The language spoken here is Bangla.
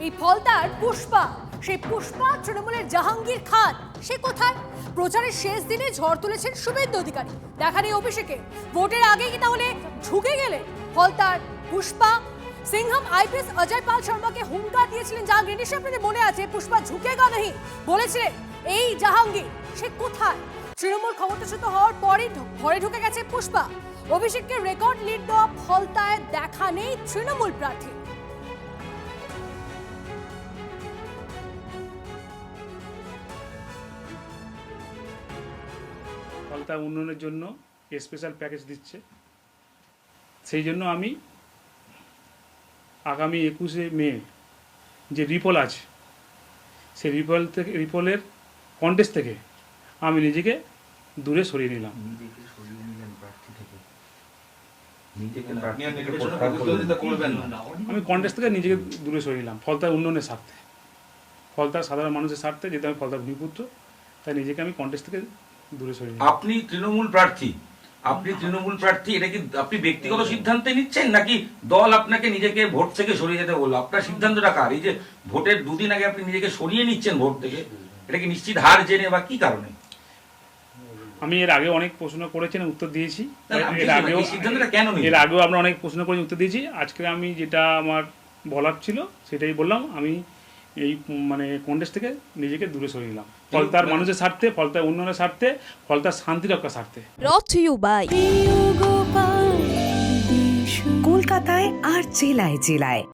এই ফলতার পুষ্পা, সেই পুষ্পা তৃণমূলের জাহাঙ্গীর খান, সে কোথায়? প্রচারের শেষ দিনে ঝড় তুলেছেন শুভেন্দু অধিকারী। দেখা নেই অভিষেকে, ভোটের আগে কি তাহলে ঝুঁকে গেলে ফলতার পুষ্পা? সিংহাম আইপিএস অজয় পাল শর্মাকে হুঙ্কার দিয়েছিলেন জাহাঙ্গীর, নিশ্চয়ই আপনাদের মনে আছে, পুষ্পা ঝুঁকেগা নেই বলেছিলেন এই জাহাঙ্গীর। সে কোথায়? তৃণমূল ক্ষমতাচ্যুত হওয়ার পরই ঘরে ঢুকে গেছে পুষ্পা। অভিষেককে রেকর্ড লিড দেওয়া ফলতায় দেখা নেই তৃণমূল প্রার্থী। ফলতা উন্নয়নের জন্য স্পেশাল প্যাকেজ দিচ্ছে, সেই জন্য আমি আগামী 21শে মে যে রিপোল আছে, সেই রিপোলের কন্টেস্ট থেকে আমি নিজেকে দূরে সরিয়ে নিলাম। আমি কন্টেস্ট থেকে নিজেকে দূরে সরিয়ে নিলাম ফলতার উন্নয়নের স্বার্থে, ফলতার সাধারণ মানুষের স্বার্থে, যেহেতু আমি ফলতার ভূমিপুত্র, তাই নিজেকে আমি কন্টেস্ট থেকে দূরে সরিয়ে নিলাম। আপনি তৃণমূল প্রার্থী, এটা কি আপনি ব্যক্তিগত সিদ্ধান্তে নিচ্ছেন নাকি দল আপনাকে নিজেকে ভোট থেকে সরিয়ে যেতে বললো? আপনার সিদ্ধান্তটা কার? এই যে ভোটের দুদিন আগে আপনি নিজেকে সরিয়ে নিচ্ছেন ভোট থেকে, এটা কি নিশ্চিত হার জেনে বা কি কারণে? আমি এর আগে অনেক প্রশ্ন করেছেন, উত্তর দিয়েছি। এর আগেও আমরা অনেক প্রশ্ন করে উত্তর দিয়েছি। আজকে আমি যেটা আমার বলার ছিল সেটাই বললাম। আমি এই কন্টেস্ট থেকে নিজেকে দূরে সরিয়ে নিলাম ফলতার মানুষের স্বার্থে, ফলতার উন্নয়নের স্বার্থে, ফলতার শান্তি রক্ষার স্বার্থে। Brought to you by কলকাতায় আর জেলায় জেলায়